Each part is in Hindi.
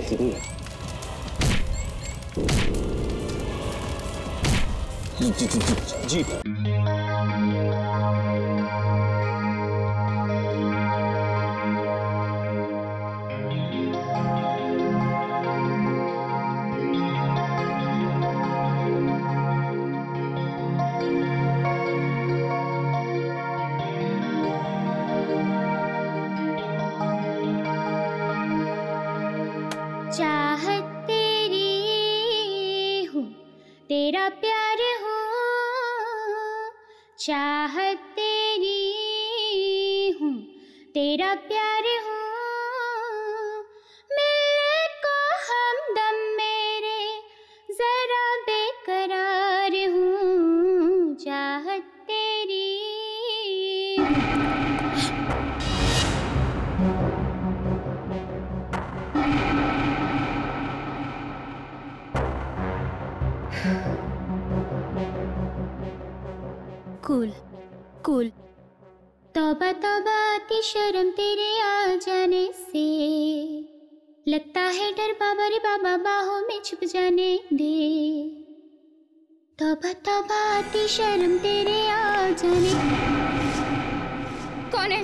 जैसी नहीं है। जी चाहत तेरी हूँ, तेरा प्यार हूँ, चाहत तेरी हूँ, तेरा प्यार हूँ, मिलने को हमदम मेरे जरा बेकरार हूँ, चाहत तेरी कूल कूल। तौबा तौबा आती शर्म तेरे आ जाने से, लगता है डर बाबा रे बाबा बाहों में छुप जाने दे। तौबा तौबा आती शर्म तेरे आ जाने। कौन है?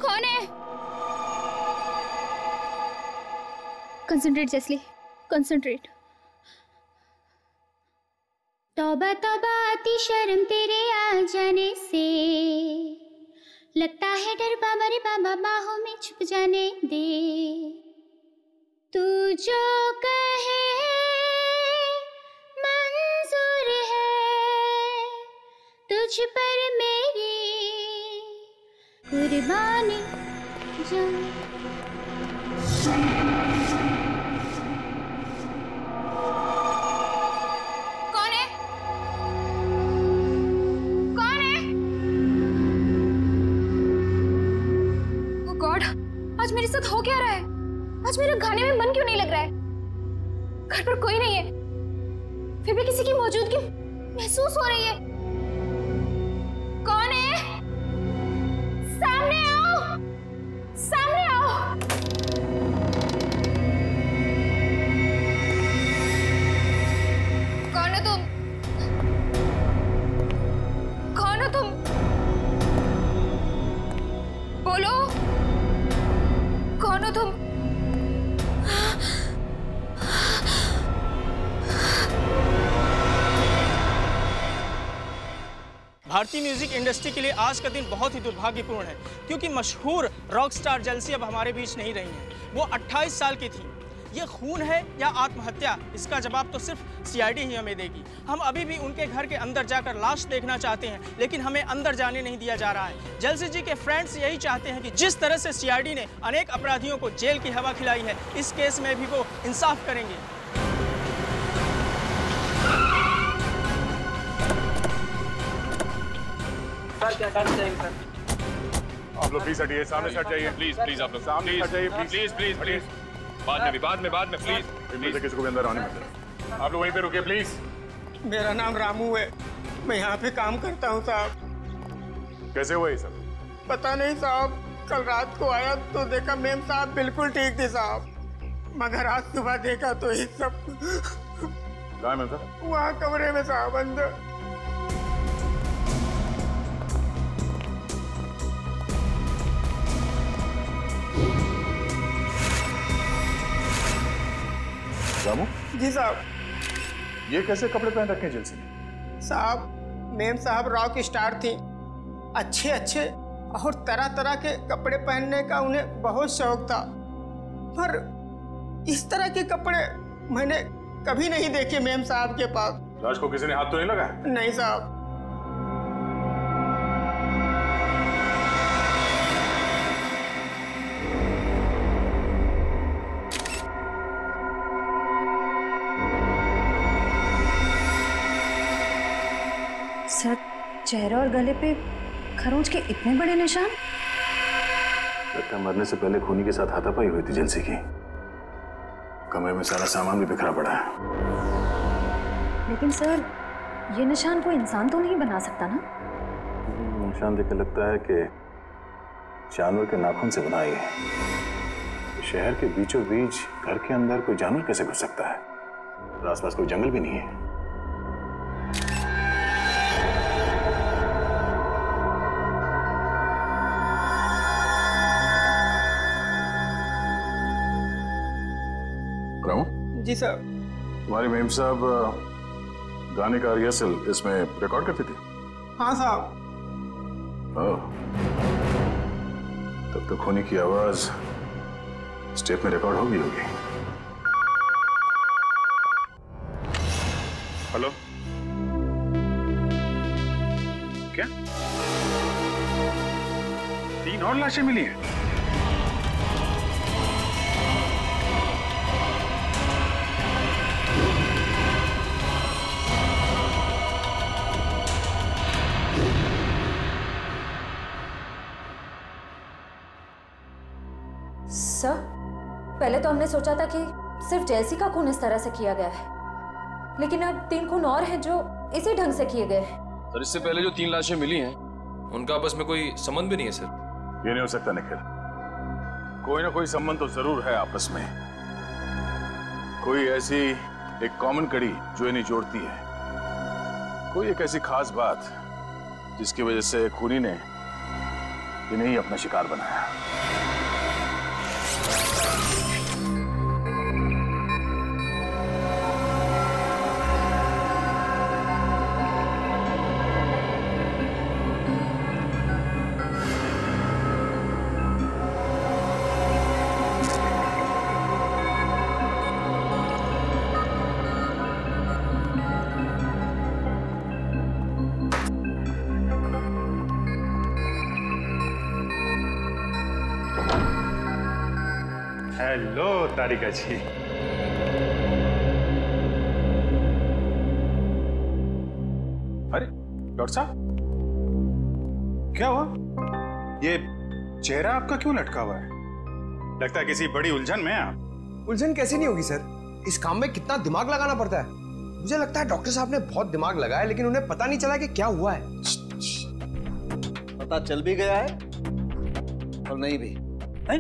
कौन है? कंसंट्रेट जेस्ली, कंसंट्रेट। तौबा तौबा आती शर्म तेरे आ जाने से, लगता है डर बाबा रे बाबा बाहों में छुप जाने दे। तू जो कहे मंजूर है, तुझ पर मेरी कुर्बानी जान। आज मेरे साथ हो क्या रहा है? आज मेरा गाने में मन क्यों नहीं लग रहा है? घर पर कोई नहीं है, फिर भी किसी की मौजूदगी महसूस हो रही है। कौन है? सामने आओ, सामने आओ। कौन हो तुम? कौन हो तुम? बोलो, कौन हो तुम? भारतीय म्यूजिक इंडस्ट्री के लिए आज का दिन बहुत ही दुर्भाग्यपूर्ण है, क्योंकि मशहूर रॉक स्टार जेल्सी अब हमारे बीच नहीं रही हैं। वो 28 साल की थी। ये खून है या आत्महत्या, इसका जवाब तो सिर्फ सीआईडी ही हमें देगी। हम अभी भी उनके घर के अंदर जाकर लाश देखना चाहते हैं, लेकिन हमें अंदर जाने नहीं दिया जा रहा है। जेल्सी जी के फ्रेंड्स यही चाहते हैं कि जिस तरह से सीआईडी ने अनेक अपराधियों को जेल की हवा खिलाई है, इस केस में भी वो इंसाफ करेंगे। सर क्या कर रहे हैं सर? आप लोग प्लीज हटिए, सामने से हट जाइए। प्लीज प्लीज आप लोग सामने हट जाइए प्लीज प्लीज प्लीज। बाद में प्लीज। इनमें से किसी को भी अंदर आने मत। आप लोग वहीं पे रुकिए प्लीज। मेरा नाम रामू है, मैं यहाँ पे काम करता हूँ साहब। कैसे हुआ ये सब? पता नहीं साहब, कल रात को आया तो देखा मेम साहब बिल्कुल ठीक थे साहब, मगर आज सुबह देखा तो ये सब। कहाँ है मेम साहब? वहाँ कमरे में साहब, अंदर। रामू जी साहब। ये कैसे कपड़े पहन रखे हैं जेल्सी ने? साहब मेम साहब रॉक स्टार थी, अच्छे अच्छे और तरह तरह के कपड़े पहनने का उन्हें बहुत शौक था, पर इस तरह के कपड़े मैंने कभी नहीं देखे मेम साहब के पास। लाश को किसी ने हाथ तो नहीं लगाया? नहीं साहब। सर, चेहरे और गले पे खरोंच के इतने बड़े निशान? लगता है मरने से पहले खूनी के साथ हाथापाई हुई थी जेल्सी की। कमरे में सारा सामान भी बिखरा पड़ा है। लेकिन सर, ये निशान कोई इंसान तो नहीं बना सकता ना? निशान देखकर लगता है कि जानवर के नाखून से बना है। शहर के बीचों बीच घर के अंदर कोई जानवर कैसे घुस सकता है? और आसपास कोई जंगल भी नहीं है। जी सर। तुम्हारी मेम साहब गाने का रिहर्सल इसमें रिकॉर्ड करती थी? हाँ साहब। तब तो खूनी की आवाज स्टेप में रिकॉर्ड होगी। हेलो, क्या 3 और लाशें मिली हैं? सर, पहले तो हमने सोचा था कि सिर्फ जैसी का खून इस तरह से किया गया है, लेकिन अब 3 खून और हैं जो इसी ढंग से किए गए हैं। सर, इससे पहले जो 3 लाशें मिली हैं उनका आपस में कोई संबंध भी नहीं है सर। ये नहीं हो सकता निखिल, कोई ना कोई संबंध तो जरूर है आपस में। कोई ऐसी एक कॉमन कड़ी जो इन्हें जोड़ती है, कोई एक ऐसी खास बात जिसकी वजह से खूनी ने इन्हें ही अपना शिकार बनाया। हेलो तारिका जी। अरे डॉक्टर साहब, क्या हुआ? ये चेहरा आपका क्यों लटका हुआ है? लगता है किसी बड़ी उलझन में आप। उलझन कैसे नहीं होगी सर, इस काम में कितना दिमाग लगाना पड़ता है। मुझे लगता है डॉक्टर साहब ने बहुत दिमाग लगाया, लेकिन उन्हें पता नहीं चला कि क्या हुआ है। पता चल भी गया है और नहीं भी है?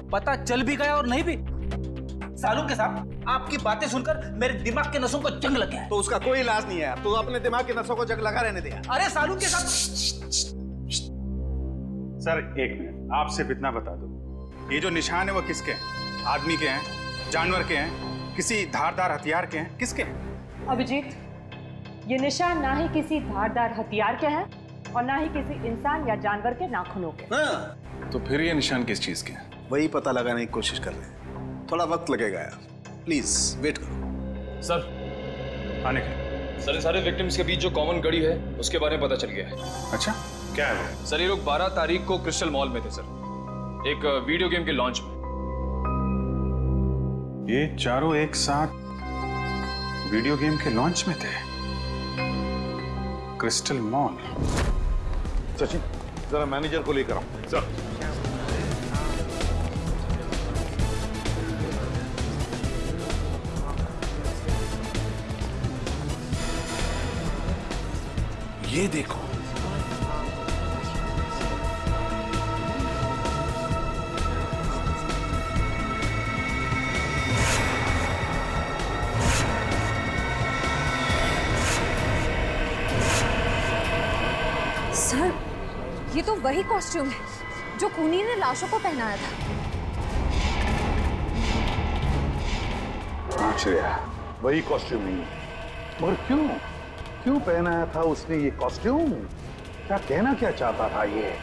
पता चल भी गया और नहीं भी। सालून के साहब, आपकी बातें सुनकर मेरे दिमाग के नसों को जंग लग गया है। तो उसका कोई इलाज नहीं है, तो अपने दिमाग के नसों को जंग लगा रहने दिया। अरे सालून के साहब। सर एक मिनट, आप सिर्फ इतना बता दो, ये जो निशान है वो किसके हैं? आदमी के हैं, जानवर के हैं, किसी धारदार हथियार के हैं, किसके हैं? अभिजीत, ये निशान ना ही किसी धारदार हथियार के हैं और ना ही किसी इंसान या जानवर के नाखूनों के। हाँ। तो फिर ये निशान किस चीज के हैं? वही पता लगाने की कोशिश कर रहे हैं, थोड़ा वक्त लगेगा यार, प्लीज वेट करो। सर आने के सर, सारे विक्टिम्स के बीच जो कॉमन कड़ी है उसके बारे में पता चल गया है। अच्छा, क्या है वो? सर, ये लोग 12 तारीख को क्रिस्टल मॉल में थे सर, एक वीडियो गेम के लॉन्च में। ये चारों एक साथ वीडियो गेम के लॉन्च में थे, क्रिस्टल मॉल। सचिन, जरा मैनेजर को लेकर आओ। सर, ये देखो, सर, ये तो वही कॉस्ट्यूम है जो खूनी ने लाशों को पहनाया था। आश्चर्य, वही कॉस्ट्यूम नहीं है। और क्यों पहनाया था उसने ये कॉस्ट्यूम? क्या कहना क्या चाहता था? ये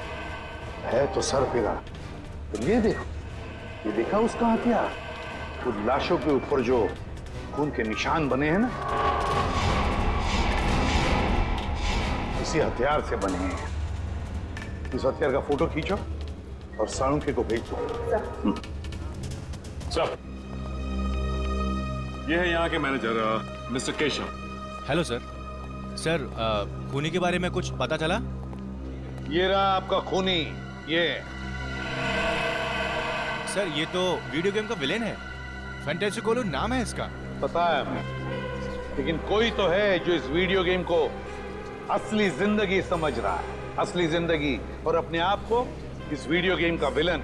है तो सर फिरा। तो ये देखो, ये देखा उसका हथियार? उन लाशों के ऊपर जो खून के निशान बने हैं ना, इसी हथियार से बने हैं। इस हथियार का फोटो खींचो और साळुंखे को भेज दो। सर, ये है यहाँ के manager mister Keshav. Hello sir. Sir, खूनी के बारे में कुछ पता चला? ये रहा आपका खूनी। ये सर, ये तो वीडियो गेम का विलेन है, फैंटासिकोलो नाम है इसका। पता है हमें, लेकिन कोई तो है जो इस वीडियो गेम को असली जिंदगी समझ रहा है, असली जिंदगी, और अपने आप को इस वीडियो गेम का विलन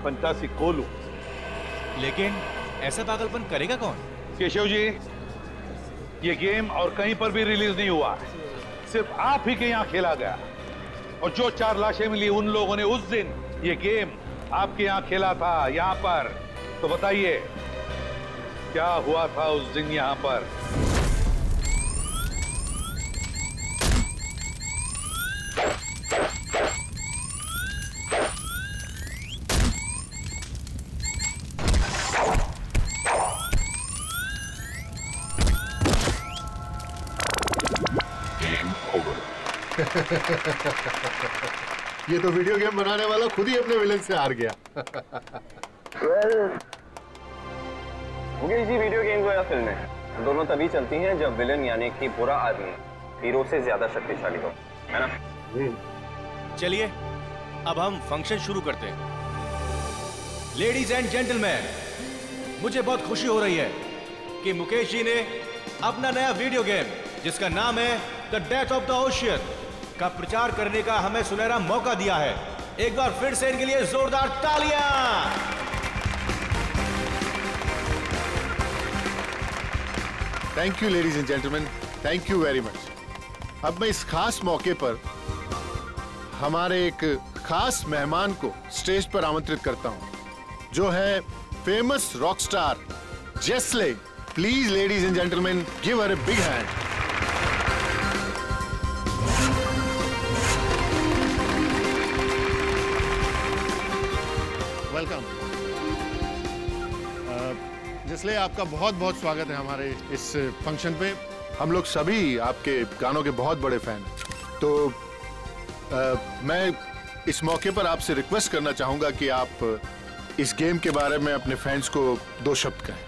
फंटासिकोलो लेकिन ऐसा पागलपन करेगा कौन? केशव जी, ये गेम और कहीं पर भी रिलीज नहीं हुआ, सिर्फ आप ही के यहाँ खेला गया। और जो 4 लाशें मिली उन लोगों ने उस दिन ये गेम आपके यहाँ खेला था, यहाँ पर। तो बताइए क्या हुआ था उस दिन यहाँ पर? ये तो वीडियो गेम बनाने वाला खुद ही अपने विलन से हार गया। मुकेश जी, वीडियो गेम हो या फिल्में, दोनों तभी चलती हैं जब विलन यानी कि बुरा आदमी हीरो से ज्यादा शक्तिशाली हो, है ना? चलिए अब हम फंक्शन शुरू करते हैं। लेडीज एंड जेंटलमैन, मुझे बहुत खुशी हो रही है कि मुकेश जी ने अपना नया वीडियो गेम जिसका नाम है the death of the ocean का प्रचार करने का हमें सुनहरा मौका दिया है। एक बार फिर से इनके लिए जोरदार तालियां। Thank you ladies and gentleman, thank you very much. अब मैं इस खास मौके पर हमारे एक खास मेहमान को स्टेज पर आमंत्रित करता हूं, जो है फेमस रॉक स्टार जेस्ले। Please ladies and gentleman, give her a big hand. Welcome जेस्ले, आपका बहुत बहुत स्वागत है हमारे इस फंक्शन पे। हम लोग सभी आपके गानों के बहुत बड़े फैन हैं। तो मैं इस मौके पर आपसे रिक्वेस्ट करना चाहूंगा कि आप इस गेम के बारे में अपने फैंस को 2 शब्द कहें।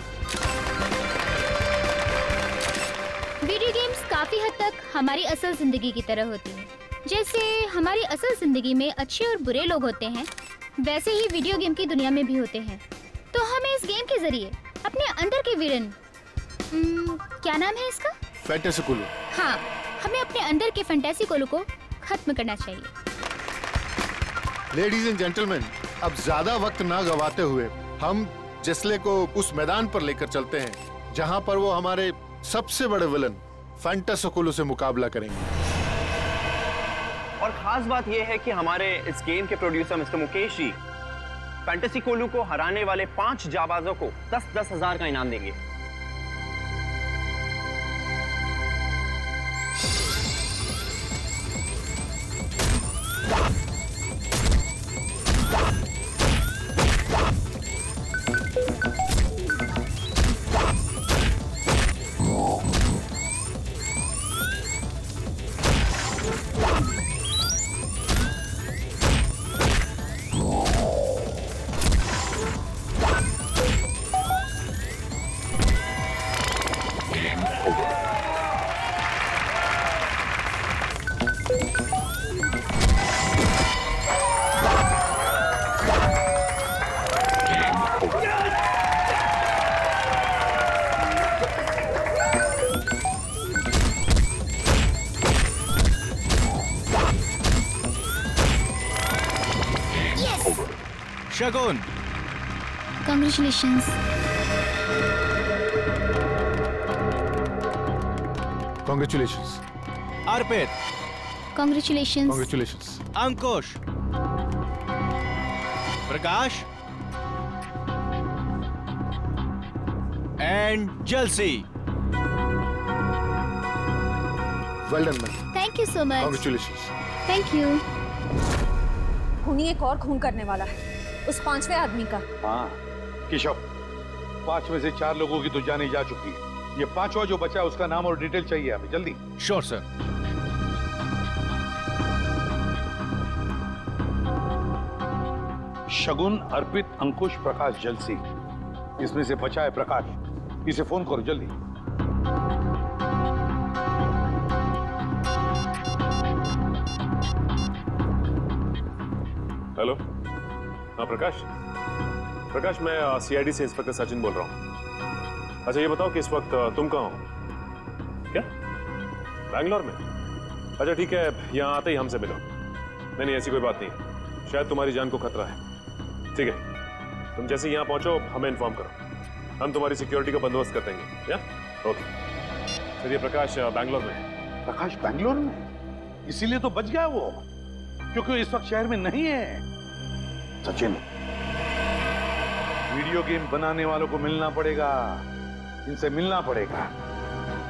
वीडियो गेम्स काफी हद तक हमारी असल जिंदगी की तरह होती है। जैसे हमारी असल जिंदगी में अच्छे और बुरे लोग होते हैं, वैसे ही वीडियो गेम की दुनिया में भी होते हैं। तो हमें इस गेम के जरिए अपने अंदर के विलन, क्या नाम है इसका? फैंटेसी कोलू। हाँ, हमें अपने अंदर के फैंटेसी कोलू को खत्म करना चाहिए। लेडीज एंड जेंटलमैन, अब ज्यादा वक्त ना गवाते हुए हम जेस्ले को उस मैदान पर लेकर चलते हैं जहां पर वो हमारे सबसे बड़े विलन फैंटेसी कोलू से मुकाबला करेंगे। और खास बात यह है कि हमारे इस गेम के producer mister Mukesh ji fantasy कोलू को हराने वाले 5 जाबाजों को 10-10 हजार का इनाम देंगे। शगुन, Congratulations. Congratulations. Arpit, Congratulations. Congratulations. Ankush, Prakash and जलसी। Well done, man. Thank you so much. Congratulations. Thank you. खूनी एक और खून करने वाला है, उस 5वें आदमी का। हाँ केशव, 5 में से 4 लोगों की तो जाने जा चुकी है। ये 5वां जो बचा है उसका नाम और डिटेल चाहिए हमें, जल्दी। Sure sir. शगुन, अर्पित, अंकुश, प्रकाश, जलसी। इसमें से बचा है प्रकाश। इसे फोन करो जल्दी। हेलो, हाँ प्रकाश। प्रकाश, मैं सीआईडी से इंस्पेक्टर सचिन बोल रहा हूँ। अच्छा ये बताओ कि इस वक्त तुम कहाँ हो? क्या बैंगलोर में? अच्छा ठीक है, यहाँ आते ही हमसे मिलो। नहीं ऐसी कोई बात नहीं, शायद तुम्हारी जान को खतरा है। ठीक है, तुम जैसे यहाँ पहुंचो हमें इन्फॉर्म करो, हम तुम्हारी सिक्योरिटी का बंदोबस्त कर देंगे। या ओके सर। ये प्रकाश बैंगलोर में है। प्रकाश बैंगलोर में? इसीलिए तो बच गया वो, क्योंकि वो इस वक्त शहर में नहीं है। सचिन, वीडियो गेम बनाने वालों को मिलना पड़ेगा, इनसे मिलना पड़ेगा,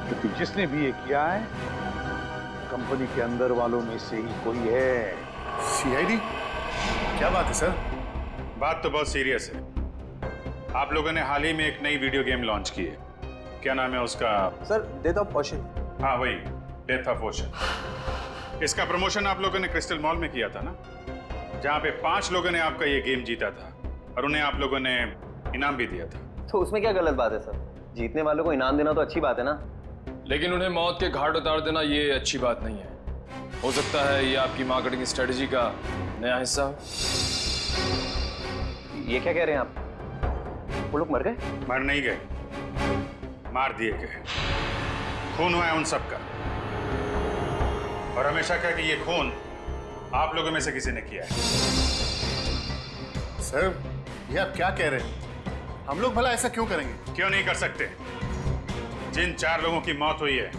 क्योंकि जिसने भी ये किया है कंपनी के अंदर वालों में से ही कोई है। सीआईडी? क्या बात है सर? बात तो बहुत सीरियस है। आप लोगों ने हाल ही में एक नई वीडियो गेम लॉन्च की है, क्या नाम है उसका? Sir, death of ocean. हाँ वही, डेथ ऑफ ओशन। इसका प्रमोशन आप लोगों ने क्रिस्टल मॉल में किया था ना, जहाँ पे 5 लोगों ने आपका ये गेम जीता था और उन्हें आप लोगों ने इनाम भी दिया था। तो उसमें क्या गलत बात है सर? जीतने वालों को इनाम देना तो अच्छी बात है ना। लेकिन उन्हें मौत के घाट उतार देना ये अच्छी बात नहीं है। हो सकता है ये आपकी मार्केटिंग स्ट्रेटजी का नया हिस्सा हो। ये क्या कह रहे हैं आप? वो लोग मर गए? मर नहीं गए, मार दिए गए। खून हुआ है उन सबका, और हमेशा कहा कि ये खून आप लोगों में से किसी ने किया है। सर, ये आप क्या कह रहे हैं? हम लोग भला ऐसा क्यों करेंगे? क्यों नहीं कर सकते? जिन 4 लोगों की मौत हुई है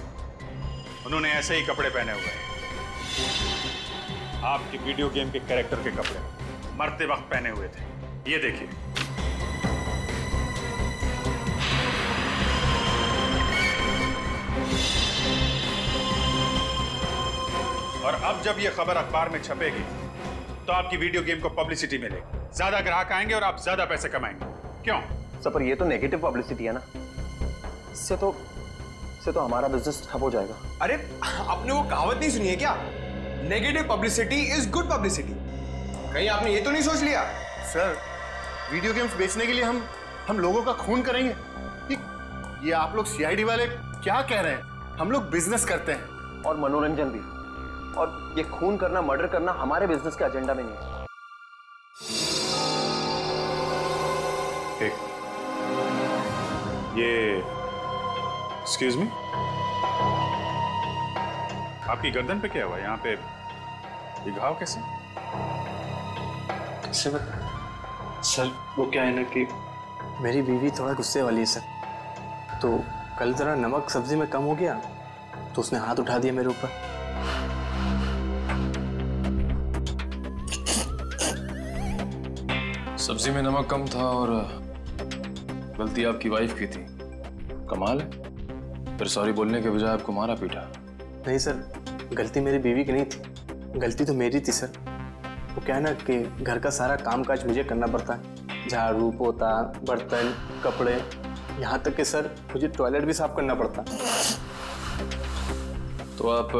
उन्होंने ऐसे ही कपड़े पहने हुए हैं, आपके वीडियो गेम के कैरेक्टर के कपड़े मरते वक्त पहने हुए थे। ये देखिए। और अब जब ये खबर अखबार में छपेगी तो आपकी वीडियो गेम को पब्लिसिटी मिलेगी, ज्यादा ग्राहक आएंगे और आप ज्यादा पैसे कमाएंगे। क्यों सर? पर ये तो नेगेटिव पब्लिसिटी है ना, इससे तो हमारा बिजनेस ठप हो जाएगा। अरे आपने वो कहावत नहीं सुनी है क्या? Negative publicity is good publicity. कहीं आपने ये तो नहीं सोच लिया? सर, वीडियो गेम्स बेचने के लिए हम लोगों का खून करेंगे? ये आप लोग सीआईडी वाले क्या कह रहे हैं? हम लोग बिजनेस करते हैं और मनोरंजन भी, और ये खून करना, मर्डर करना हमारे बिजनेस के एजेंडा में नहीं है। ये एक्सक्यूज मी, आपकी गर्दन पे क्या हुआ? यहाँ पे ये घाव कैसे? सर वो क्या है ना कि मेरी बीवी थोड़ा गुस्से वाली है सर, तो कल जरा नमक सब्जी में कम हो गया तो उसने हाथ उठा दिया मेरे ऊपर। सब्जी में नमक कम था और गलती आपकी वाइफ की थी। कमाल है, फिर सॉरी बोलने के बजाय आपको मारा पीटा। नहीं सर, गलती मेरी बीवी की नहीं थी, गलती तो मेरी थी सर। वो क्या है ना कि घर का सारा कामकाज मुझे करना पड़ता है, झाड़ू पोता, बर्तन, कपड़े, यहाँ तक कि सर मुझे टॉयलेट भी साफ करना पड़ता। तो आप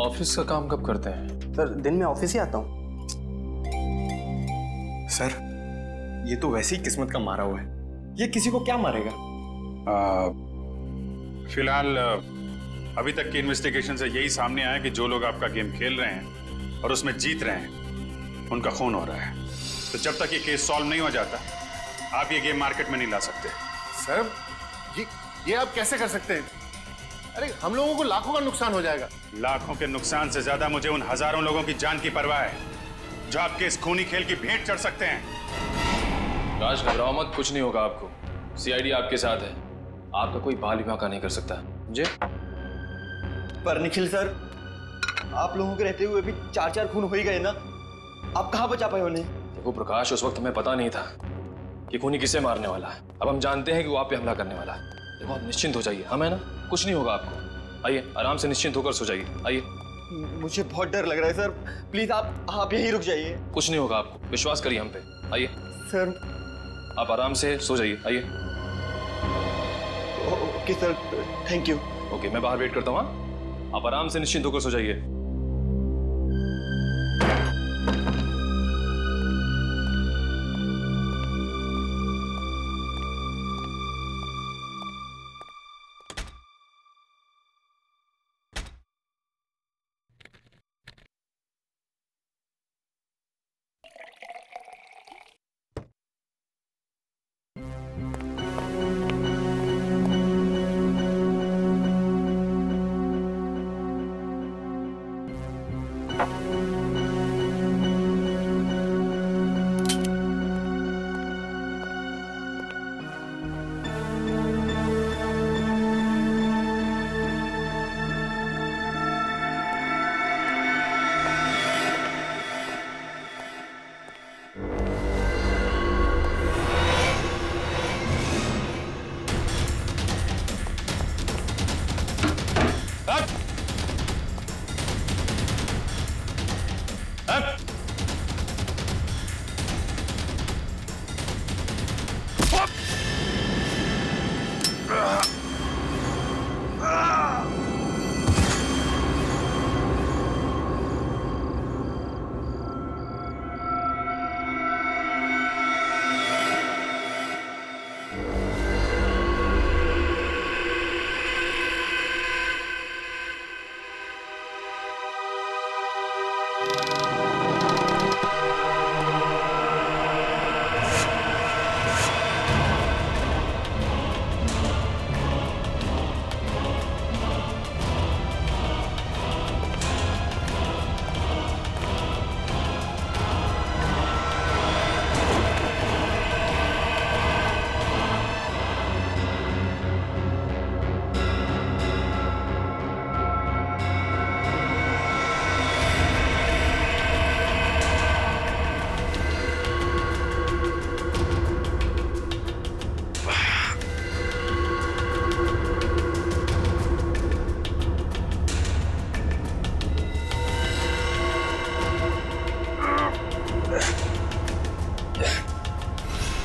ऑफिस का काम कब करते हैं? सर दिन में ऑफिस ही आता हूँ। सर ये तो वैसे ही किस्मत का मारा हुआ है, ये किसी को क्या मारेगा? फिलहाल अभी तक की इन्वेस्टिगेशन से यही सामने आया कि जो लोग आपका गेम खेल रहे हैं और उसमें जीत रहे हैं उनका खून हो रहा है। तो जब तक ये केस सॉल्व नहीं हो जाता आप ये गेम मार्केट में नहीं ला सकते। सर, ये आप कैसे कर सकते हैं? अरे हम लोगों को लाखों का नुकसान हो जाएगा। लाखों के नुकसान से ज्यादा मुझे उन हजारों लोगों की जान की परवाह है जो आपके इस खूनी खेल की भेंट चढ़ सकते हैं। राज, घबराओ मत, कुछ नहीं होगा आपको। सीआईडी आपके साथ है, आपका कोई बाल भी बांका नहीं कर सकता। मुझे पर निखिल सर, आप लोगों के रहते हुए भी 4 खून हो ही गए ना, आप कहाँ बचा पाए उन्हें? देखो प्रकाश, उस वक्त हमें पता नहीं था कि खूनी किसे मारने वाला है। अब हम जानते हैं कि वो आप पे हमला करने वाला है। देखो आप निश्चिंत हो जाइए, हम है ना, कुछ नहीं होगा आपको। आइए आराम से निश्चिंत होकर सो जाइए। आइए। मुझे बहुत डर लग रहा है सर, प्लीज आप यहीं रुक जाइए। कुछ नहीं होगा आपको, विश्वास करिए हम पे। आइए सर, आप आराम से सो जाइए। आइए। Okay sir, thank you. Okay, मैं बाहर वेट करता हूँ। आप आराम से निश्चिंत होकर सो जाइए।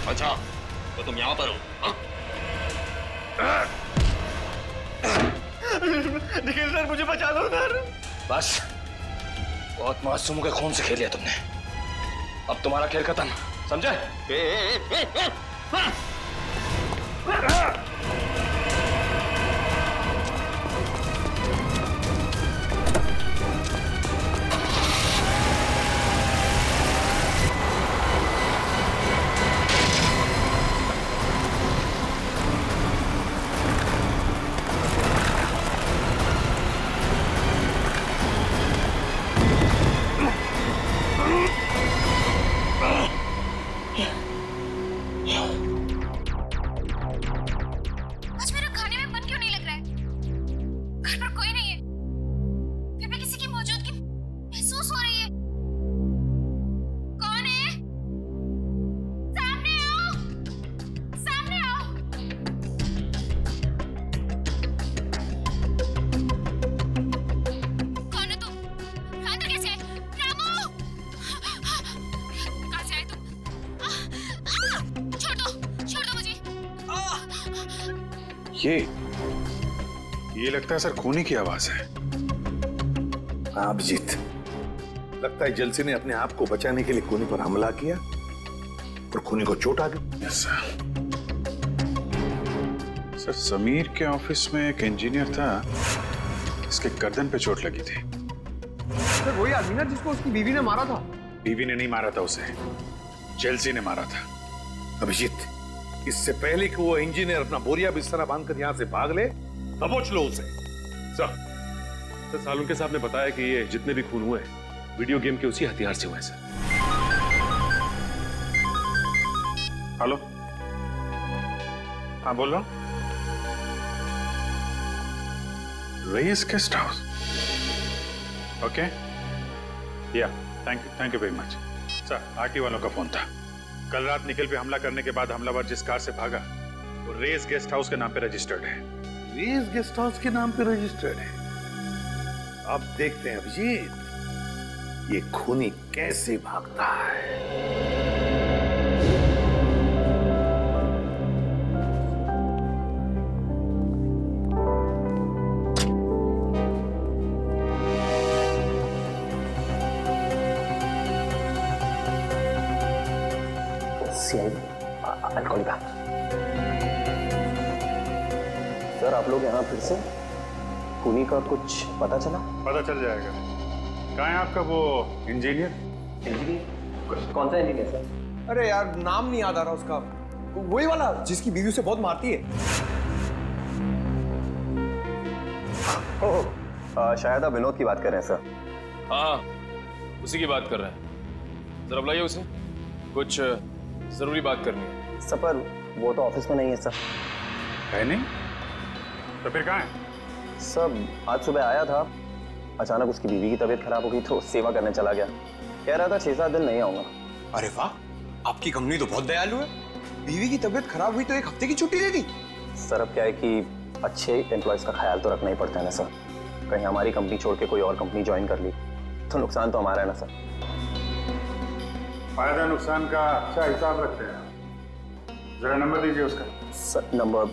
अच्छा, तो तुम यहाँ पर हो? निखिल सर, मुझे बचा लो सर। बस, बहुत मासूमों के खून से खेल लिया तुमने। अब तुम्हारा खेल खत्म, समझे? ये लगता है सर खूनी की आवाज है। हाँ अभिजीत, लगता है जलसी ने अपने आप को बचाने के लिए खूनी पर हमला किया और खूनी को चोट आ गई। यस सर, समीर के ऑफिस में एक इंजीनियर था, इसके गर्दन पे चोट लगी थी। सर वही आदमी ना जिसको उसकी बीवी ने मारा था। बीवी ने नहीं मारा था उसे, जेलसी ने मारा था। अभिजीत, इससे पहले कि वो इंजीनियर अपना बोरिया बिस्तरा बांधकर यहाँ से भाग ले, दबोच लो उसे। सर सालुंके साहब ने बताया कि ये जितने भी खून हुए वीडियो गेम के उसी हथियार से हुए हैं सर। हेलो, हाँ बोल रहा हूँ। रेस गेस्ट हाउस, ओके, या thank you very much. Sir RT वालों का फोन था। कल रात निखिल पे हमला करने के बाद हमलावर जिस कार से भागा वो रेस गेस्ट हाउस के नाम पे रजिस्टर्ड है। रेस गेस्ट हाउस के नाम पे रजिस्टर्ड है। अब देखते हैं अभिजीत, ये खूनी कैसे भागता है। सर आप लोग यहाँ फिर से? खूनी का कुछ पता चला? पता चल जाएगा। कहाँ है आपका वो इंजीनियर? कौन सा इंजीनियर सर? अरे यार नाम नहीं याद आ रहा उसका, वही वाला जिसकी बीवी से बहुत मारती है। शायद आप विनोद की बात कर रहे हैं सर। हाँ उसी की बात कर रहे हैं। जरा बुलाइए उसे, कुछ जरूरी बात करनी है। सर पर वो तो ऑफिस में नहीं है सर। है नहीं? तो फिर कहाँ है? सब आज सुबह आया था, अचानक उसकी बीवी की तबीयत खराब हो गई तो सेवा करने चला गया। कह रहा था 6-7 दिन नहीं आऊंगा। अरे वाह, आपकी कंपनी तो बहुत दयालु है। बीवी की तबीयत खराब हुई तो 1 हफ्ते की छुट्टी दे दी। सर अब क्या है कि अच्छे एम्प्लॉयज का ख्याल तो रखना ही पड़ता है ना सर। कहीं हमारी कंपनी छोड़ के कोई और कंपनी ज्वाइन कर ली तो नुकसान तो हमारा है ना सर। फायदा नुकसान का अच्छा हिसाब रखते हैं। जरा नंबर दीजिए उसका। Sir number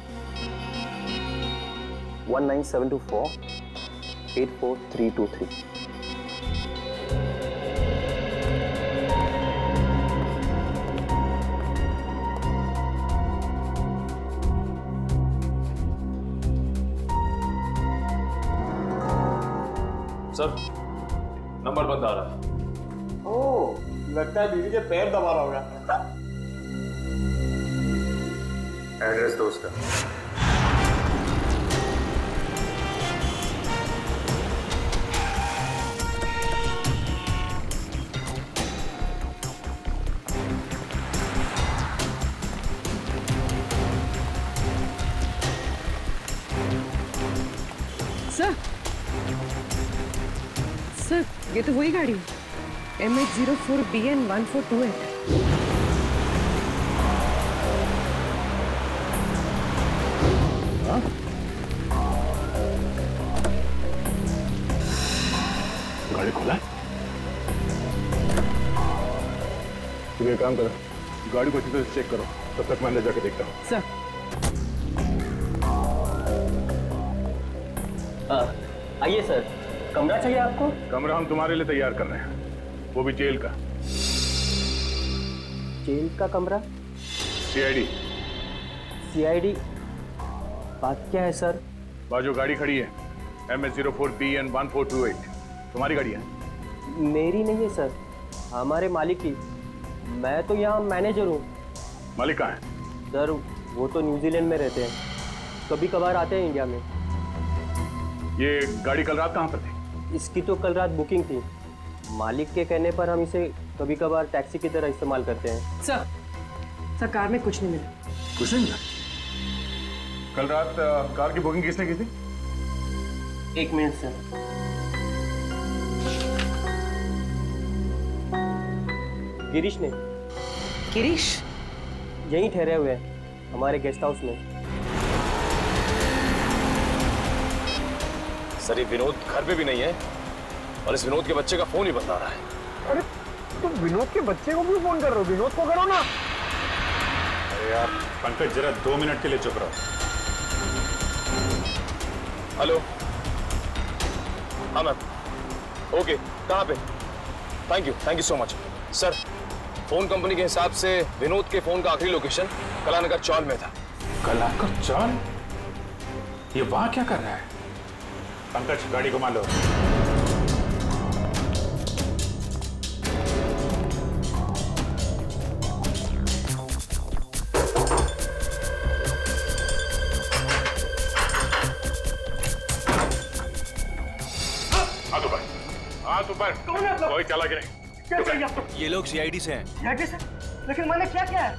19724 84323। सर नंबर बंद आ रहा है। ओह, लगता है बीवी के पैर दबा रहा होगा। एड्रेस दो उसका। सर ये तो वही गाड़ी है, MH04BN1428। गाड़ी खोला है? तुम एक काम करो, गाड़ी को अच्छी तरह से चेक करो, तब तक मैं अंदर जाके देखता हूँ। सर आइए सर, कमरा चाहिए आपको? कमरा हम तुम्हारे लिए तैयार कर रहे हैं, वो भी जेल का। जेल का कमरा? CID? बात क्या है सर? बाजू गाड़ी खड़ी है, MH04BN1428। तुम्हारी गाड़ी है? मेरी नहीं है सर, हमारे मालिक की। मैं तो यहाँ मैनेजर हूँ। मालिक कहाँ है? सर वो तो न्यूजीलैंड में रहते हैं, कभी कभार आते हैं इंडिया में। ये गाड़ी कल रात कहाँ पर थी? इसकी तो कल रात बुकिंग थी, मालिक के कहने पर हम इसे कभी कभार टैक्सी की तरह इस्तेमाल करते हैं। सर कार में कुछ नहीं मिला। कुछ नहीं मिला? कल रात कार की बुकिंग किसने की थी? 1 मिनट सर। गिरीश ने। गिरीश यहीं ठहरे हुए हैं हमारे गेस्ट हाउस में। सर ये विनोद घर पे भी नहीं है और इस विनोद के बच्चे का फोन ही बंद आ रहा है। अरे तुम विनोद के बच्चे को क्यों फोन कर रहे हो? विनोद को करो ना। अरे यार पंकज, जरा 2 मिनट के लिए चुप रहो। हेलो, हाँ मैम, ओके, कहाँ पे? Thank you so much. Sir phone company के हिसाब से विनोद के फोन का आखिरी लोकेशन कलानगर चौल में था। कलानगर चौल? ये वहां क्या कर रहा है? पंकज गाड़ी घुमा लो। हाथ ऊपर। कोई चला कि नहीं? क्या चाहिए आपको? ये लोग CID से हैं। CID से? लेकिन मैंने क्या किया है?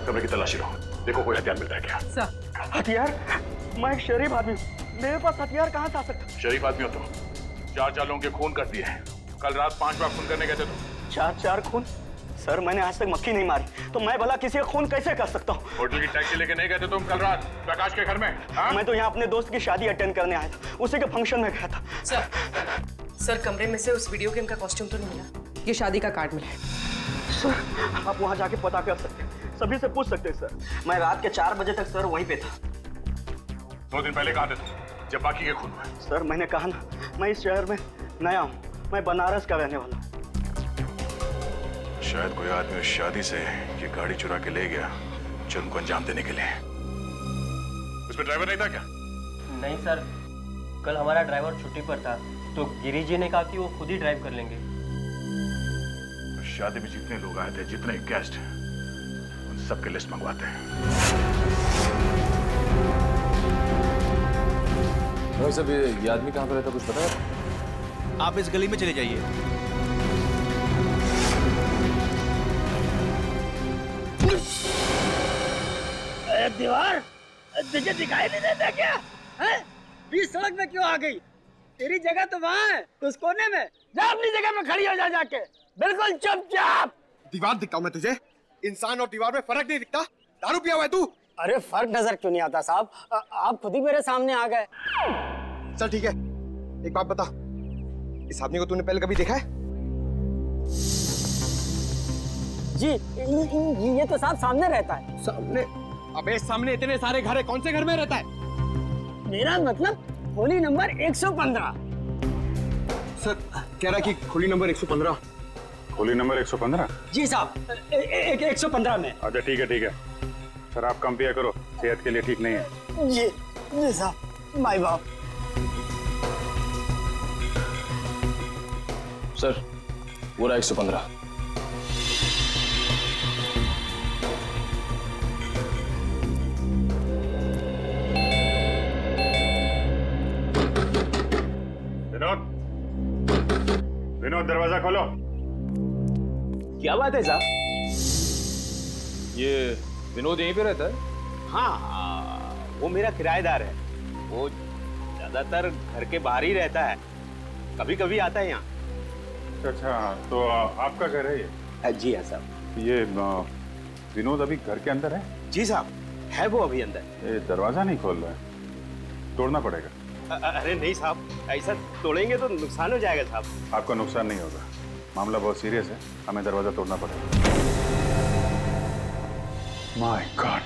कमरे की तलाशी लो, देखो कोई हथियार मिलता है क्या? सर हथियार? मैं एक शरीफ आदमी हूँ, मेरे पास हथियार कहाँ से आ सकता? शरीफ आदमी हो तो 4 लोगों के खून कर दिए हैं। कल रात 5 बार खून करने गए थे तुम। 4 खून? सर मैंने आज तक मक्खी नहीं मारी, तो मैं भला किसी का खून कैसे कर सकता हूँ? होटल की टैक्सी लेके नहीं गए थे तुम कल रात प्रकाश के घर में? हाँ? मैं तो यहाँ अपने दोस्त की शादी अटेंड करने आया था, उसी के फंक्शन में गया था। सर कमरे में से उस वीडियो गेम का कॉस्ट्यूम तो नहीं मिला, ये शादी का कार्ड मिला है। सर आप वहाँ जाके पता कर सकते हैं, सभी से पूछ सकते हैं सर। मैं रात के 4 बजे तक सर वहीं पे था। 2 दिन पहले कहाँ थे तुम जब बाकी के खून हुए? सर मैंने कहा ना, मैं इस शहर में नया हूँ, मैं बनारस का रहने वाला हूँ। शायद कोई आदमी उस शादी से ये गाड़ी चुरा के ले गया जुर्म को अंजाम देने के लिए। उसमें ड्राइवर नहीं था क्या? नहीं सर, कल हमारा ड्राइवर छुट्टी पर था, तो गिरीश जी ने कहा कि वो खुद ही ड्राइव कर लेंगे। तो शादी में जितने लोग आए थे, जितने गेस्ट, उन सबकी लिस्ट मंगवाते हैं। भाई साहब ये आदमी कहाँ पर रहता कुछ पता है? आप इस गली में चले जाइए। दीवार तुझे दिखाई नहीं देता क्या? हैं? बीच सड़क में क्यों आ गई? तेरी जगह तो वहाँ है, उस कोने में। जा अपनी जगह में खड़ी हो जा जाके, बिल्कुल चुपचाप। दीवार दिखता हूँ मैं तुझे? इंसान और दीवार में फर्क नहीं दिखता? दारू पिया हुआ है तू? अरे फर्क नजर क्यों नहीं आता साहब? आप खुद ही मेरे सामने आ गए। चल ठीक है, एक बात बता, इस आदमी को तूने पहले कभी देखा है? जी ये तो साहब सामने रहता है। सामने? अबे सामने इतने सारे घर है, कौन से घर में रहता है? मेरा मतलब खोली नंबर 115। सर कह रहा कि खोली नंबर 115। खोली नंबर 115? जी साहब 115 में। अच्छा ठीक है ठीक है। शराब कम पिया करो, सेहत के लिए ठीक नहीं है। जी साहब, माय बाप। सर वो रहा 115। विनोद दरवाजा खोलो। क्या बात है साहब? ये विनोद यहीं पे रहता है? हाँ, वो मेरा किराएदार है। वो ज्यादातर घर के बाहर ही रहता है, कभी कभी आता है यहाँ। अच्छा, तो आपका घर है ये? जी हाँ साहब। ये विनोद अभी घर के अंदर है? जी साहब, है वो अभी अंदर। ये दरवाजा नहीं खोल रहा है, तोड़ना पड़ेगा। अरे नहीं साहब, ऐसा तोड़ेंगे तो नुकसान हो जाएगा साहब। आपका नुकसान नहीं होगा, मामला बहुत सीरियस है, हमें दरवाजा तोड़ना पड़ेगा। माय गॉड,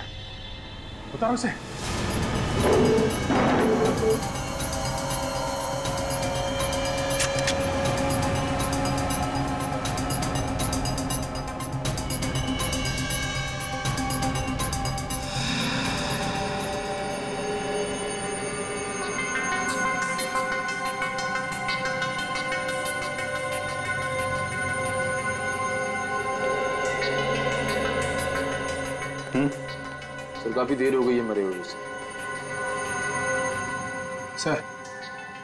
उतारो उसे। सर काफी देर हो गई है मरे हुए से। सर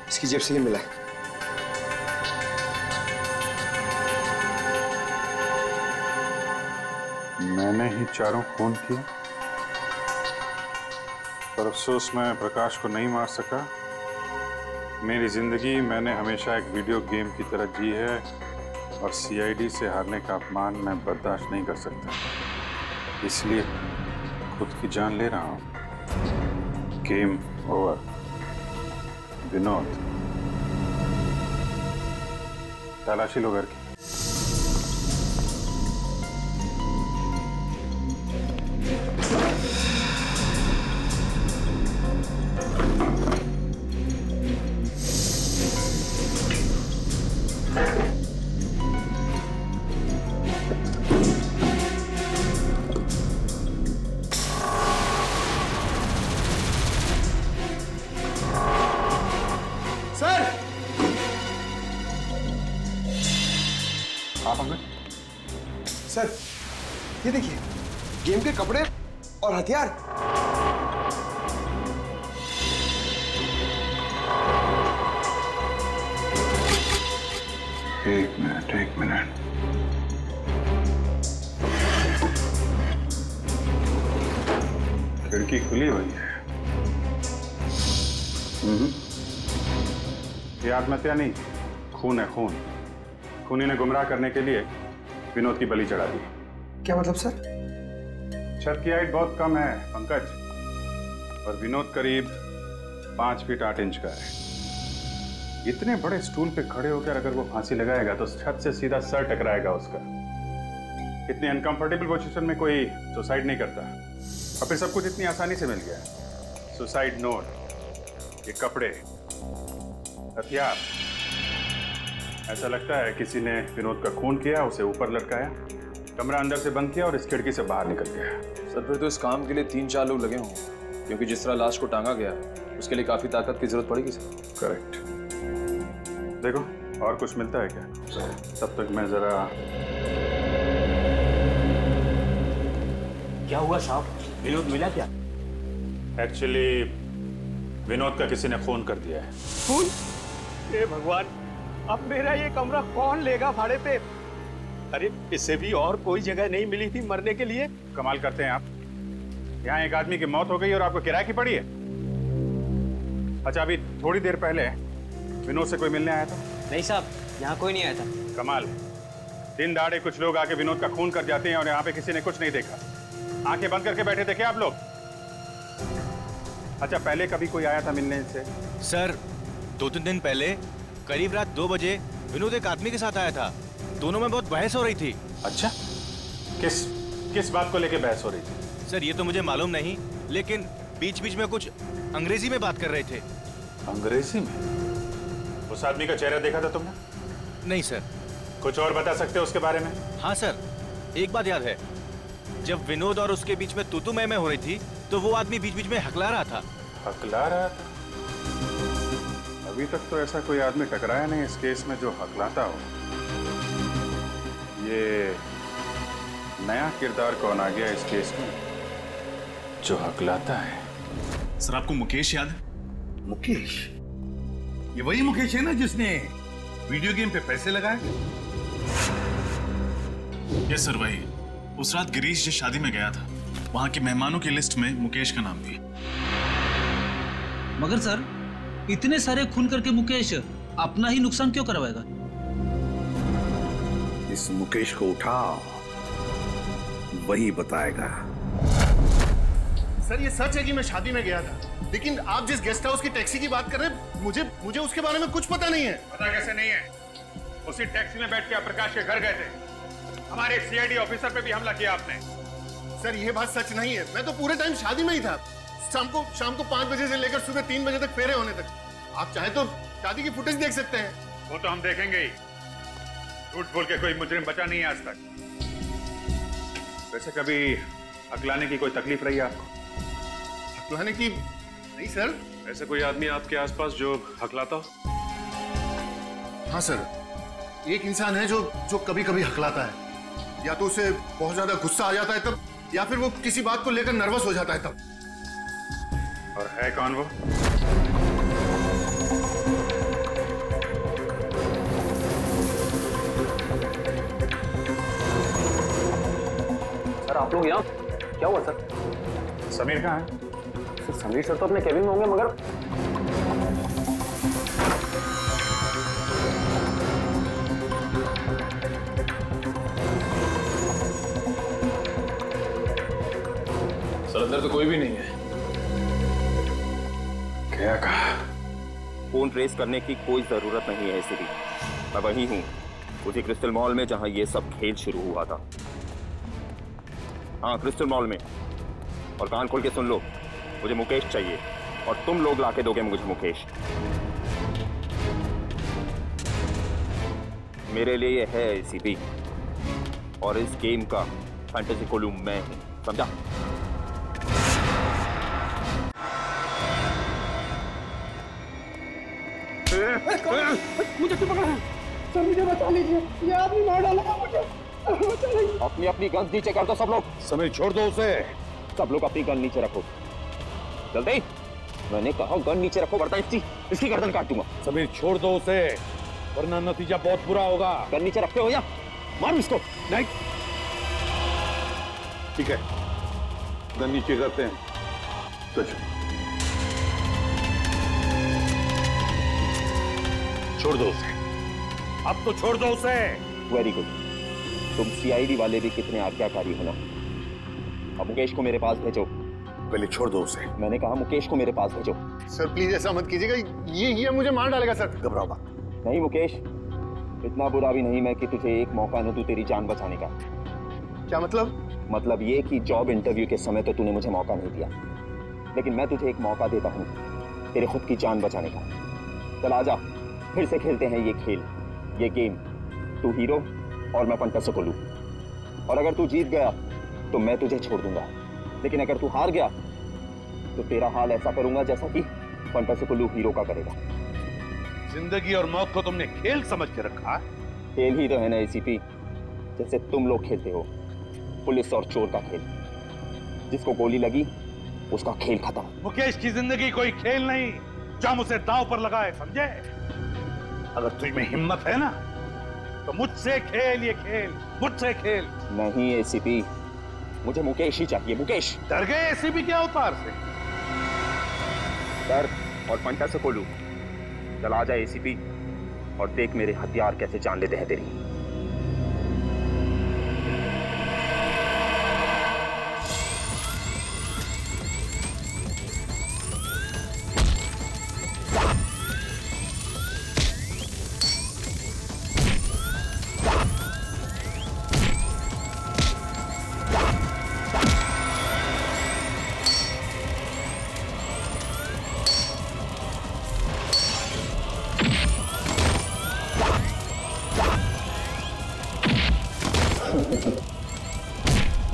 इसकी जेब से ये मिला है। मैंने ही चारों खून किए, पर अफसोस मैं प्रकाश को नहीं मार सका। मेरी जिंदगी मैंने हमेशा एक वीडियो गेम की तरह जी है और सीआईडी से हारने का अपमान मैं बर्दाश्त नहीं कर सकता, इसलिए खुद की जान ले रहा हूं। Game over. विनोद, तलाशी लो घर की। सर ये देखिए, गेम के कपड़े और हथियार। एक मिनट। खिड़की खुली हुई है। ये आत्महत्या नहीं, खून है खून। खूनी ने गुमराह करने के लिए विनोद की बलि चढ़ा दी। क्या मतलब सर? छत की हाइट बहुत कम है पंकज, और विनोद करीब 5 फीट 8 इंच का है। इतने बड़े स्टूल पे खड़े होकर अगर वो फांसी लगाएगा तो छत से सीधा सर टकराएगा उसका। इतनी अनकंफर्टेबल पोजीशन में कोई सुसाइड नहीं करता, और फिर सब कुछ इतनी आसानी से मिल गया। सुसाइड नोट, ये कपड़े, हथियार। ऐसा लगता है किसी ने विनोद का खून किया, उसे ऊपर लटकाया, कमरा अंदर से बंद किया और इस खिड़की से बाहर निकल गया। सर फिर तो इस काम के लिए 3-4 लोग लगे होंगे, क्योंकि जिस तरह लाश को टांगा गया उसके लिए काफी ताकत की जरूरत पड़ेगी सर। करेक्ट। देखो और कुछ मिलता है क्या? तब तक मैं जरा। क्या हुआ साहब, विनोद मिला क्या? एक्चुअली विनोद का किसी ने खून कर दिया है। खून? हे भगवान, अब मेरा ये कमरा कौन लेगा भाड़े पे? अरे इससे भी और कोई जगह नहीं मिली थी मरने के लिए? कमाल करते हैं आप, यहाँ एक आदमी की मौत हो गई और आपको किराए की पड़ी है। अच्छा, अभी थोड़ी देर पहले विनोद से कोई मिलने आया था? नहीं साहब, यहाँ कोई नहीं आया था। कमाल है, दिन दहाड़े कुछ लोग आके विनोद का खून कर जाते हैं और यहाँ पे किसी ने कुछ नहीं देखा। आंखें बंद करके बैठे थे क्या आप लोग? अच्छा, पहले कभी कोई आया था मिलने से? सर 2-3 दिन पहले करीब रात 2 बजे विनोद एक आदमी के साथ आया था। दोनों में बहुत बहस हो रही थी। अच्छा, किस बात को लेके बहस हो रही थी? सर ये तो मुझे मालूम नहीं, लेकिन बीच बीच में कुछ अंग्रेजी में बात कर रहे थे। अंग्रेजी में? उस आदमी का चेहरा देखा था तुमने? नहीं सर। कुछ और बता सकते हो उसके बारे में? हाँ सर, एक बात याद है, जब विनोद और उसके बीच में तू मैं हो रही थी तो वो आदमी बीच बीच में हकला रहा था। हकला रहा था? अभी तक तो ऐसा कोई आदमी टकराया नहीं इस केस में जो हकलाता हो। ये नया किरदार कौन आ गया इस केस में जो हकलाता है? सर आपको मुकेश याद है? मुकेश? ये वही मुकेश है ना जिसने वीडियो गेम पे पैसे लगाए? यस सर, वही। उस रात गिरीश जिस शादी में गया था, वहां के मेहमानों की लिस्ट में मुकेश का नाम भी है। मगर सर, इतने सारे खून करके मुकेश अपना ही नुकसान क्यों करवाएगा? इस मुकेश को उठाओ, वही बताएगा। सर ये सच है कि मैं शादी में गया था, लेकिन आप जिस गेस्ट हाउस की टैक्सी की बात कर रहे हैं, मुझे उसके बारे में कुछ पता नहीं है। पता कैसे नहीं है? उसी टैक्सी में बैठ के आप प्रकाश के घर गए थे। हमारे सीआईडी ऑफिसर पे भी हमला किया आपने। सर ये बात सच नहीं है, मैं तो पूरे टाइम शादी में ही था। शाम को 5 बजे से लेकर सुबह 3 बजे तक फेरे होने तक। आप चाहे तो शादी की फुटेज देख सकते हैं। वो तो हम देखेंगे ही। झूठ बोल के कोई मुजरिम बचा नहीं है आज तक। वैसे कभी हकलाने की कोई तकलीफ रही है आपको? हकलाने की? नहीं सर। ऐसे कोई आदमी आपके आसपास जो हकलाता हो? हाँ सर, एक इंसान है जो कभी कभी हकलाता है। या तो उसे बहुत ज्यादा गुस्सा आ जाता है तब, या फिर वो किसी बात को लेकर नर्वस हो जाता है तब। और है कौन वो? सर आप लोग यहाँ? क्या हुआ सर? समीर कहाँ है? सर समीर सर तो अपने केबिन में होंगे, मगर सर अंदर तो कोई भी नहीं है। क्या कहा? फोन ट्रेस करने की कोई जरूरत नहीं है एसीपी। मैं वही हूँ, उसी क्रिस्टल मॉल में जहां ये सब खेल शुरू हुआ था। हाँ, क्रिस्टल मॉल में। और कान खोल के सुन लो, मुझे मुकेश चाहिए और तुम लोग लाके दोगे मुझे मुकेश। मेरे लिए ये है एसीपी, और इस गेम का फैंटेसी कोलू मैं हूं, समझा? मुझे क्यों पकड़ा है? सर मुझे बचा लीजिए, ये आदमी मार डालेगा मुझे। अपनी गन नीचे कर दो सब लोग। समीर छोड़ दो उसे। सब लोग अपनी गन नीचे रखो, जल्दी। मैंने कहा गन नीचे रखो, वरना इसकी गर्दन काट दूंगा। समीर छोड़ दो उसे, वरना नतीजा बहुत बुरा होगा। गन नीचे रखते हो या मारो इसको? नहीं, ठीक है, गन नीचे करते हैं। तो छोड़ दो उसे, अब तो छोड़ दो उसे। वेरी गुड, तुम सीआईडी वाले भी कितने आज्ञाकारी हो ना। अब मुकेश को मेरे पास भेजो। पहले छोड़ दो उसे। मैंने कहा मुकेश को मेरे पास भेजो। सर प्लीज ऐसा मत कीजिएगा, ये मुझे मार डालेगा सर। घबराओ मत। नहीं मुकेश, इतना बुरा भी नहीं मैं कि तुझे एक मौका न दूं तेरी जान बचाने का। क्या मतलब? मतलब ये कि जॉब इंटरव्यू के समय तो तूने मुझे मौका नहीं दिया, लेकिन मैं तुझे एक मौका देता हूँ तेरे खुद की जान बचाने का। चल आजा, फिर से खेलते हैं ये खेल, ये गेम। तू हीरो और मैं फंटासी कोलू। और अगर तू जीत गया तो मैं तुझे छोड़ दूंगा, लेकिन अगर तू हार गया तो तेरा हाल ऐसा करूंगा जैसा कि फंटासी कोलू हीरो का करेगा। जिंदगी और मौत को तुमने खेल समझ के रखा है। खेल ही तो है ना एसीपी, जैसे तुम लोग खेलते हो, पुलिस और चोर का खेल। जिसको गोली लगी उसका खेल खत्म। मुकेश की जिंदगी कोई खेल नहीं जो हम उसे दांव पर लगाए, समझे? अगर तुझ में हिम्मत है ना तो मुझसे खेल, ये खेल मुझसे खेल। नहीं एसीपी, मुझे मुकेश ही चाहिए, मुकेश। डर गए एसीपी के अवतार से? डर और फंटासी कोलू। चल आ जा एसीपी और देख मेरे हथियार कैसे जान लेते हैं तेरी।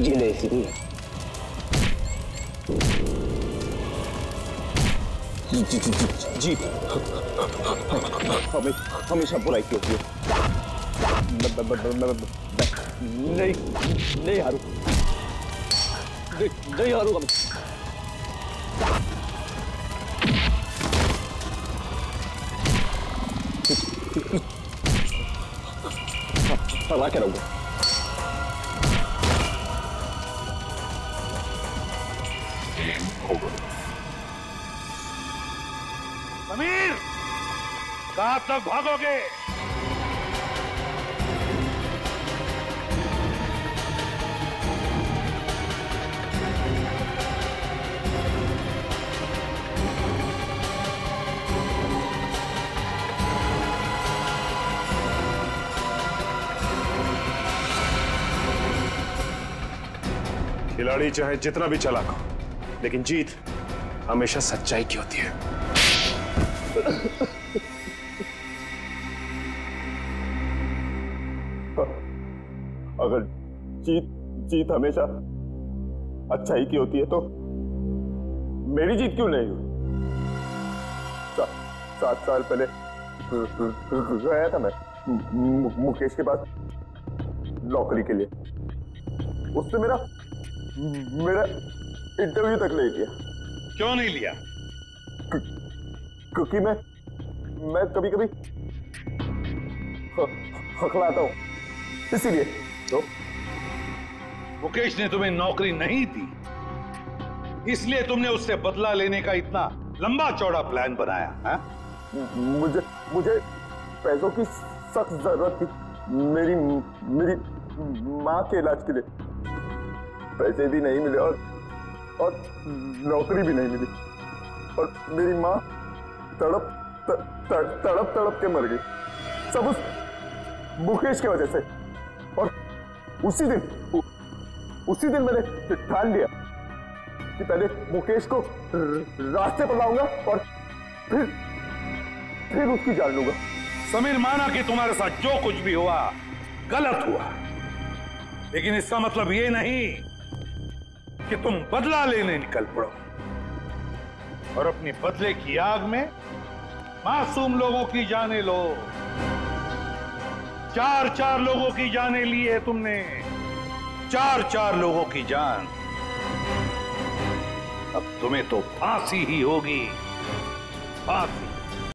ये ले सीधी जी हमेशा बुराई की होती है। नहीं हारू, नहीं हारूंगा मैं। हरा के रहूंगा। समीर, कहां तक भागोगे? खिलाड़ी चाहे जितना भी चालाक हो, लेकिन जीत हमेशा सच्चाई की होती है। अगर जीत हमेशा अच्छाई की होती है तो मेरी जीत क्यों नहीं हुई? 7 साल पहले गया था मैं मुकेश के पास नौकरी के लिए। उसने मेरा इंटरव्यू तक नहीं लिया। क्यों नहीं लिया? क्योंकि मैं कभी कभी हकलाता हूं, इसीलिए। तो मुकेश ने तुम्हें नौकरी नहीं दी, इसलिए तुमने उससे बदला लेने का इतना लंबा चौड़ा प्लान बनाया है? मुझे पैसों की सख्त जरूरत थी। मेरी माँ के इलाज के लिए पैसे भी नहीं मिले और नौकरी भी नहीं मिली, और मेरी माँ तड़प के मर गई, सब उस मुकेश की वजह से। और उसी दिन मैंने ठान लिया कि पहले मुकेश को रास्ते पर लाऊंगा और फिर उसकी जान लूंगा। समीर, माना कि तुम्हारे साथ जो कुछ भी हुआ गलत हुआ, लेकिन इसका मतलब ये नहीं कि तुम बदला लेने निकल पड़ो और अपनी बदले की आग में मासूम लोगों की जानें लो। 4 लोगों की जानें ली है तुमने, 4 लोगों की जान। अब तुम्हें तो फांसी ही होगी, फांसी।